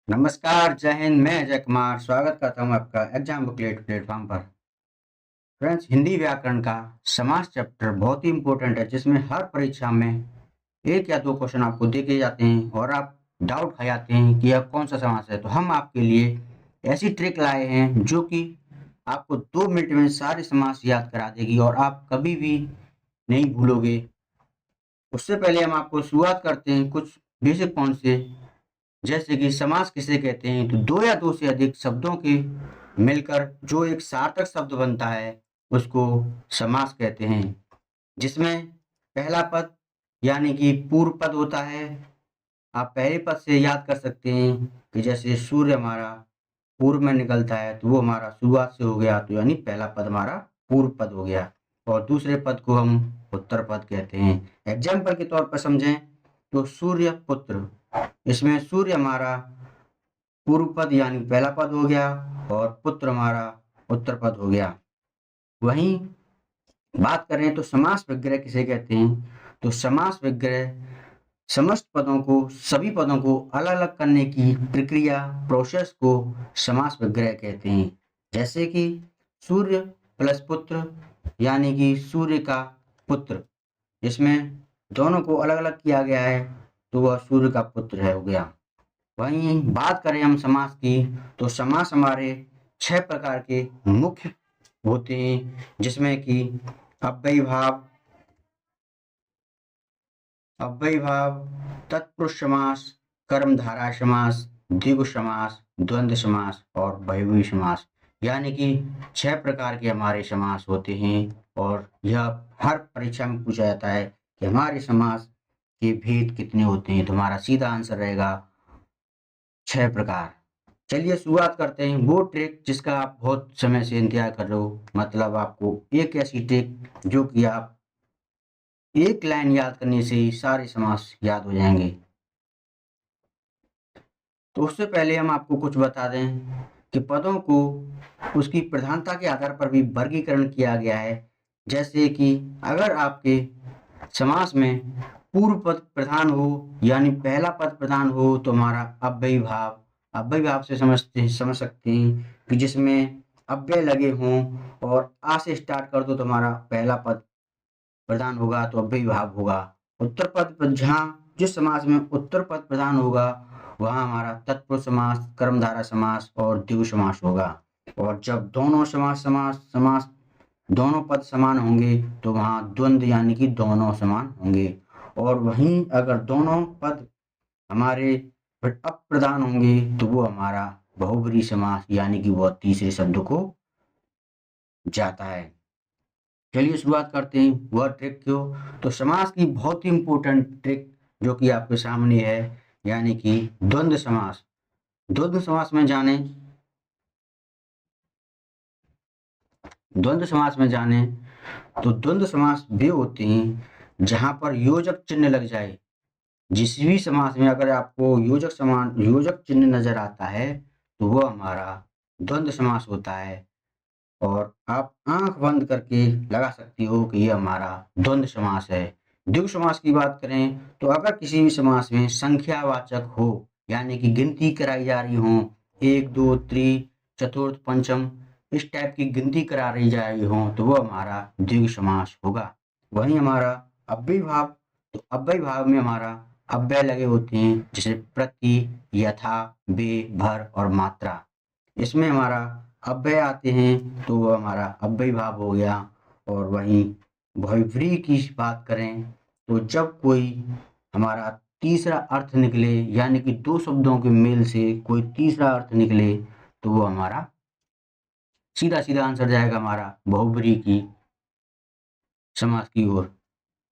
नमस्कार, जय हिंद। मैं अजय कुमार स्वागत करता हूँ आपका एग्जाम बुकलेट प्लेटफॉर्म पर। फ्रेंड्स, हिंदी व्याकरण का समास चैप्टर बहुत ही इंपॉर्टेंट है, जिसमें हर परीक्षा में एक या दो क्वेश्चन आपको देके जाते हैं और आप डाउट खा जाते हैं कि यह कौन सा समास है। तो हम आपके लिए ऐसी ट्रिक लाए हैं जो कि आपको 2 मिनट में सारे समास याद करा देगी और आप कभी भी नहीं भूलोगे। उससे पहले हम आपको शुरुआत करते हैं कुछ बेसिक पॉइंट से, जैसे कि समास किसे कहते हैं। तो दो या दो से अधिक शब्दों के मिलकर जो एक सार्थक शब्द बनता है उसको समास कहते हैं, जिसमें पहला पद यानी कि पूर्व पद होता है। आप पहले पद से याद कर सकते हैं कि जैसे सूर्य हमारा पूर्व में निकलता है तो वो हमारा शुरुआत से हो गया, तो यानी पहला पद हमारा पूर्व पद हो गया और दूसरे पद को हम उत्तर पद कहते हैं। एग्जाम्पल के तौर पर समझें तो सूर्य पुत्र, इसमें सूर्य हमारा पूर्व पद यानी पहला पद हो गया और पुत्र हमारा उत्तर पद हो गया। वहीं बात करें तो समास विग्रह किसे कहते हैं। तो समास विग्रह समस्त पदों को, सभी पदों को अलग अलग करने की प्रक्रिया, प्रोसेस को समास विग्रह कहते हैं। जैसे कि सूर्य प्लस पुत्र यानी कि सूर्य का पुत्र, जिसमें दोनों को अलग अलग किया गया है तो वह सूर्य का पुत्र है हो गया। वहीं बात करें हम समास की, तो समास हमारे 6 प्रकार के मुख्य होते हैं, जिसमें कि अव्ययीभाव, तत्पुरुष समास, कर्मधारय समास, द्विगु समास, द्वंद्व समास और बहुव्रीहि समास। यानी कि 6 प्रकार के हमारे समास होते हैं और यह हर परीक्षा में पूछा जाता है कि हमारे समास के भेद कितने होते हैं। तो हमारा सीधा आंसर रहेगा 6 प्रकार। चलिए शुरुआत करते हैं वो ट्रिक जिसका आप बहुत समय से इंतजार कर रहे हो। मतलब आपको एक ऐसी ट्रिक जो कि आप एक लाइन याद करने से ही सारे समास याद हो जाएंगे। तो उससे पहले हम आपको कुछ बता दें कि पदों को उसकी प्रधानता के आधार पर भी वर्गीकरण किया गया है। जैसे कि अगर आपके समास में पूर्व पद प्रधान हो यानी पहला पद प्रधान हो तो हमारा अव्ययी भाव से समझ सकते हैं कि जिसमें अव्यय लगे हों और आ से स्टार्ट कर दो तो हमारा पहला पद प्रधान होगा तो अव्ययी भाव होगा। उत्तर पद जहाँ जिस समास में उत्तर पद प्रधान होगा वहाँ हमारा तत्पुरुष समास, कर्मधारय समास और द्विगु समास होगा। और जब दोनों समास दोनों पद समान होंगे तो वहाँ द्वंद्व यानी कि दोनों समान होंगे। और वहीं अगर दोनों पद हमारे अप्रधान होंगे तो वो हमारा बहुब्रीहि समास यानी कि वह तीसरे शब्द को जाता है। चलिए शुरुआत करते हैं वह ट्रिक क्यों। तो समास की बहुत ही इंपॉर्टेंट ट्रिक जो कि आपके सामने है, यानी कि द्वंद्व समास। द्वंद्व समास में जाने द्वंद्व समास में जाने तो द्वंद्व समास वे होते हैं जहां पर योजक चिन्ह लग जाए। जिस भी समास में अगर आपको योजक चिन्ह नजर आता है तो वो हमारा द्वंद्व समास होता है और आप आंख बंद करके लगा सकती हो कि ये हमारा द्वंद्व समास है। द्विगु समास की बात करें तो अगर किसी भी समास में संख्यावाचक हो यानी कि गिनती कराई जा रही हो, एक दो तृतीय चतुर्थ पंचम इस टाइप की गिनती करा रही जा रही हो तो वो हमारा द्विगु समास होगा। वहीं हमारा अव्ययी भाव, तो अव्ययी भाव में हमारा अव्यय लगे होते हैं जैसे प्रति, यथा, बे, भर और मात्रा। इसमें हमारा अव्यय आते हैं तो वो हमारा अव्ययी भाव हो गया। और वहीं बहुव्रीहि की बात करें तो जब कोई हमारा तीसरा अर्थ निकले यानी कि दो शब्दों के मेल से कोई तीसरा अर्थ निकले तो वो हमारा सीधा सीधा आंसर जाएगा हमारा बहुव्रीहि की समास की ओर।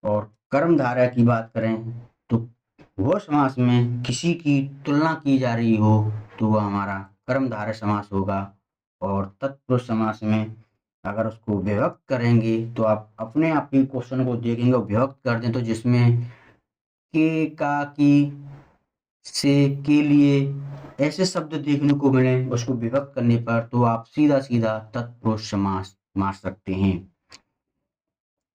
और कर्मधारय की बात करें तो वो समास में किसी की तुलना की जा रही हो तो वह हमारा कर्मधारय समास होगा। और तत्पुरुष समास में अगर उसको विभक्त करेंगे तो आप अपने आप ही क्वेश्चन को देखेंगे और विभक्त कर दें तो जिसमें के, का, की, से, के लिए ऐसे शब्द देखने को मिले उसको विभक्त करने पर तो आप सीधा सीधा तत्पुरुष समास मार सकते हैं।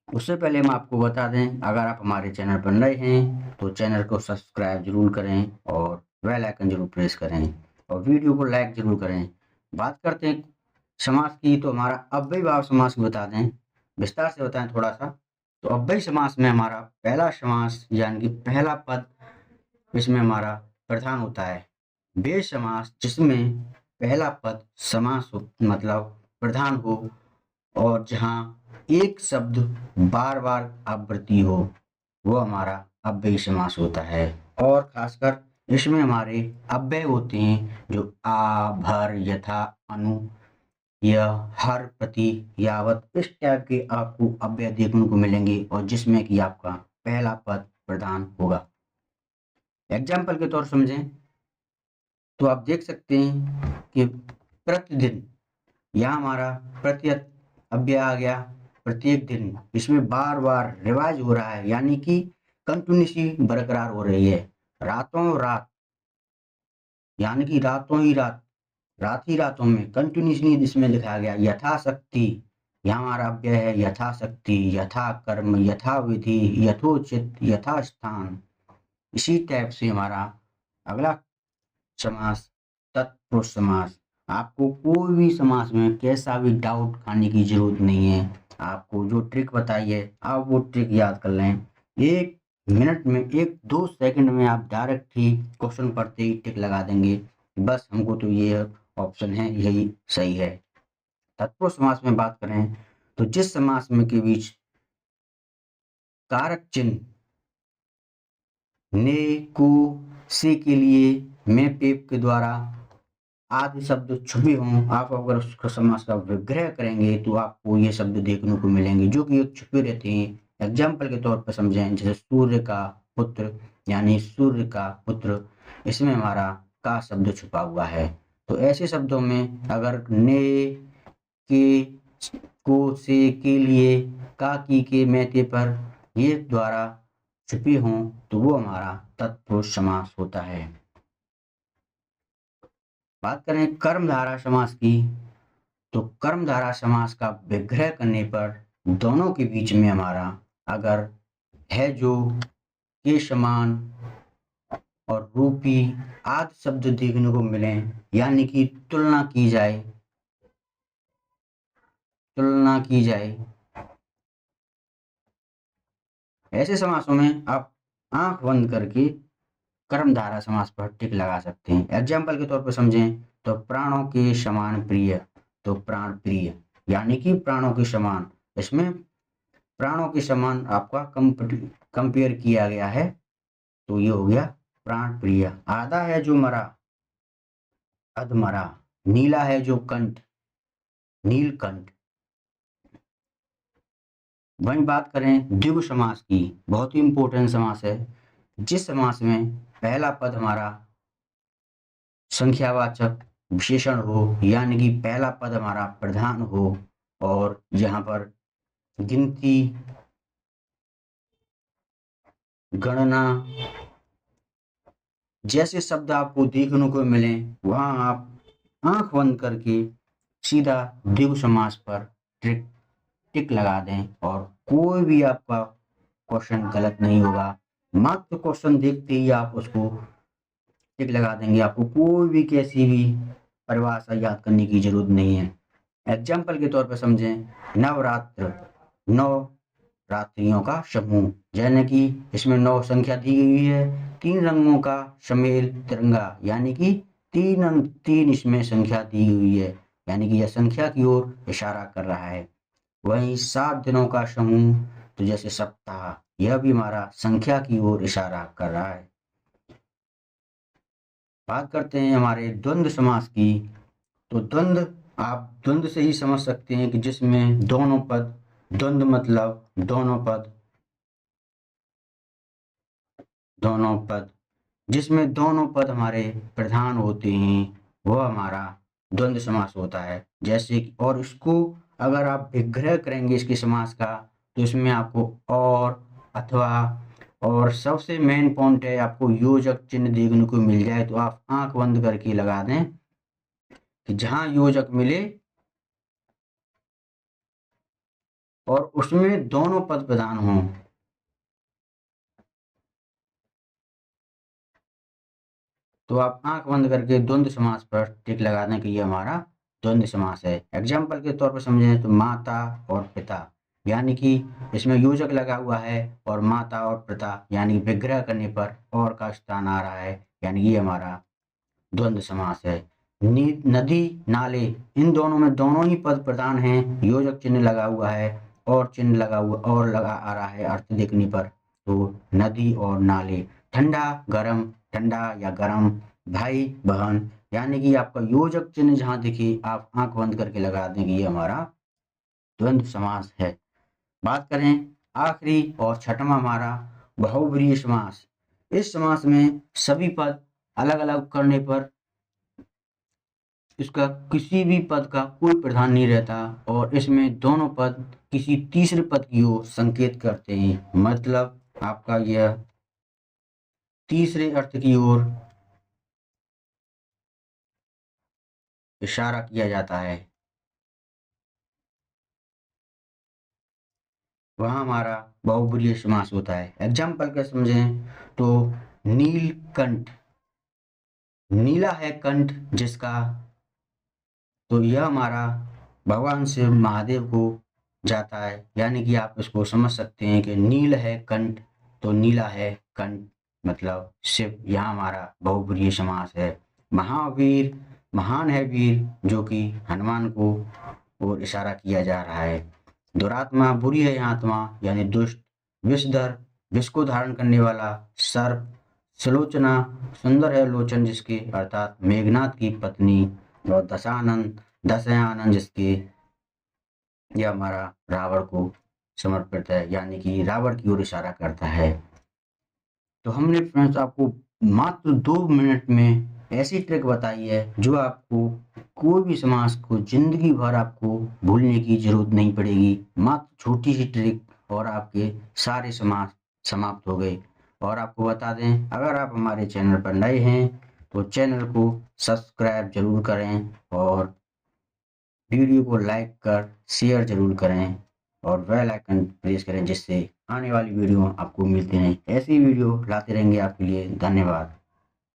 उससे पहले हम आपको बता दें, अगर आप हमारे चैनल पर नए हैं तो चैनल को सब्सक्राइब जरूर करें और बेल आइकन जरूर प्रेस करें। और वीडियो को लाइक जरूर करें। बात करते हैं समास की, तो हमारा अव्ययीभाव समास की बता दें, विस्तार से बताएं थोड़ा सा। तो अव्ययी समास में हमारा पहला समास यानी कि पहला पद इसमें हमारा प्रधान होता है। वे समास जिसमें पहला पद समास हो मतलब प्रधान हो और जहाँ एक शब्द बार बार आवृत्ति हो, वो हमारा अव्ययी समास होता है। और खासकर इसमें हमारे अव्यय होते हैं जो आ, भर, यथा, अनु, यह, हर, प्रति, यावत, इस टाइप के आपको अव्यय देखने को मिलेंगे और जिसमें कि आपका पहला पद प्रधान होगा। एग्जाम्पल के तौर समझें तो आप देख सकते हैं कि प्रतिदिन, यहाँ हमारा प्रत्यय अव्यय आ गया, प्रत्येक दिन, इसमें बार बार रिवाइज हो रहा है यानी कि कंटिन्यूसी बरकरार हो रही है। रातों रात यानी कि रातों ही रात, रात ही रातों में कंटिन्यूसली इसमें लिखा गया। यथाशक्ति, यहाँ हमारा अव्यय है यथाशक्ति, यथा कर्म, यथा विधि, यथोचित, यथास्थान। इसी टाइप से हमारा अगला समास तत्पुरुष समास। आपको कोई भी समास में कैसा भी डाउट खाने की जरूरत नहीं है। आपको जो ट्रिक बताई है आप वो ट्रिक याद कर लें। 1 मिनट में 1-2 सेकंड में आप डायरेक्ट ही क्वेश्चन पढ़ते ही टिक लगा देंगे, बस हमको तो ये ऑप्शन है, यही सही है। तत्पुरुष समास में बात करें तो जिस समास में के बीच कारक चिन्ह ने, को, से के लिए मैं, पेप के द्वारा आदि शब्द छुपे हों, आप अगर उसका समास का विग्रह करेंगे तो आपको ये शब्द देखने को मिलेंगे जो कि एक छुपे रहते हैं। एग्जाम्पल के तौर पर समझें, जैसे सूर्य का पुत्र यानी सूर्य का पुत्र, इसमें हमारा का शब्द छुपा हुआ है। तो ऐसे शब्दों में अगर ने, के, को, से, के लिए, का, की, के, मैं, ते पर ये द्वारा छुपे हों तो वो हमारा तत्पुरुष समास होता है। बात करें कर्मधारा समास की, तो कर्मधारा समास का विग्रह करने पर दोनों के बीच में हमारा अगर है जो, के समान और रूपी आदि शब्द देखने को मिले यानी कि तुलना की जाए, ऐसे समासों में आप आंख बंद करके कर्मधारा समास पर टिक लगा सकते हैं। एग्जाम्पल के तौर पर समझें तो प्राणों के समान प्रिय, तो प्राण प्रिय यानी कि प्राणों के समान, इसमें प्राणों के समान आपका कंपेयर किया गया है, तो ये हो गया प्राण प्रिय। आधा है जो मरा, अधमरा, नीला है जो कंठ, नीलकंठ। वहीं बात करें द्विगु समास की, बहुत ही इंपॉर्टेंट समास है। जिस समास में पहला पद हमारा संख्यावाचक विशेषण हो यानी कि पहला पद हमारा प्रधान हो और यहाँ पर गिनती, गणना जैसे शब्द आपको देखने को मिले, वहां आप आंख बंद करके सीधा द्विगु समास पर टिक लगा दें और कोई भी आपका क्वेश्चन गलत नहीं होगा। मात्र क्वेश्चन देखते ही आप उसको टिक लगा देंगे, आपको कोई भी कैसी भी परिभाषा याद करने की जरूरत नहीं है। एग्जाम्पल के तौर पर समझें, नवरात्र, 9 रात्रियों का समूह, यानी कि इसमें 9 संख्या दी गई है। 3 रंगों का समेल तिरंगा यानी कि 3 इसमें संख्या दी हुई है यानी कि यह संख्या की ओर इशारा कर रहा है। वहीं 7 दिनों का समूह, तो जैसे सप्ताह, यह भी हमारा संख्या की ओर इशारा कर रहा है। बात करते हैं हमारे द्वंद्व समास की, तो द्वंद्व आप द्वंद्व से ही समझ सकते हैं कि जिसमें दोनों पद, द्वंद्व मतलब दोनों पद जिसमें दोनों पद हमारे प्रधान होते हैं वह हमारा द्वंद्व समास होता है। जैसे कि, और इसको अगर आप विग्रह करेंगे इसके समास का, तो इसमें आपको और, अथवा, और सबसे मेन पॉइंट है आपको योजक चिन्ह देखने को मिल जाए तो आप आंख बंद करके लगा दें कि जहां योजक मिले और उसमें दोनों पद प्रधान हों, तो आप आंख बंद करके द्वंद्व समास पर टिक लगा दें कि ये हमारा द्वंद्व समास है। एग्जाम्पल के तौर पर समझें तो माता और पिता, यानी कि इसमें योजक लगा हुआ है, और माता और पिता यानी विग्रह करने पर और का स्थान आ रहा है, यानी ये हमारा द्वंद्व समास है। नदी, नाले, इन दोनों में दोनों ही पद प्रधान हैं, योजक चिन्ह लगा हुआ है और चिन्ह लगा हुआ और लगा आ रहा है अर्थ देखने पर, तो नदी और नाले। ठंडा, गरम, ठंडा या गरम, भाई, बहन, यानी कि आपका योजक चिन्ह जहां दिखे आप आंख बंद करके लगा दें कि ये हमारा द्वंद्व समास है। बात करें आखिरी और छठवां हमारा बहुब्रीहि समास। इस समास में सभी पद अलग अलग करने पर इसका किसी भी पद का कोई प्रधान नहीं रहता, और इसमें दोनों पद किसी तीसरे पद की ओर संकेत करते हैं, मतलब आपका यह तीसरे अर्थ की ओर इशारा किया जाता है, वहां हमारा बहुब्रीहि समास होता है। एग्जाम्पल के समझें तो नीलकंठ, नीला है कंठ जिसका, तो यह हमारा भगवान शिव महादेव को जाता है, यानी कि आप इसको समझ सकते हैं कि नील है कंठ तो नीला है कंठ, मतलब शिव, यहाँ हमारा बहुब्रीहि समास है। महावीर, महान है वीर, जो कि हनुमान को और इशारा किया जा रहा है। दुरात्मा, बुरी है आत्मा, यानी दुष्ट। विषधर, विष को धारण करने वाला सर्प। सुलोचना, सुंदर है लोचन जिसके, अर्थात मेघनाथ की पत्नी। और दशानन, दशयानन जिसके, यह हमारा रावण को समर्पित है, यानी कि रावण की ओर इशारा करता है। तो हमने फ्रेंड्स आपको मात्र 2 मिनट में ऐसी ट्रिक बताई है जो आपको कोई भी समास को जिंदगी भर आपको भूलने की जरूरत नहीं पड़ेगी। मात्र छोटी सी ट्रिक और आपके सारे समास समाप्त हो गए। और आपको बता दें, अगर आप हमारे चैनल पर नए हैं तो चैनल को सब्सक्राइब जरूर करें, और वीडियो को लाइक कर शेयर जरूर करें, और बेल आइकन प्रेस करें, जिससे आने वाली वीडियो आपको मिलती रहें। ऐसी वीडियो लाते रहेंगे आपके लिए। धन्यवाद।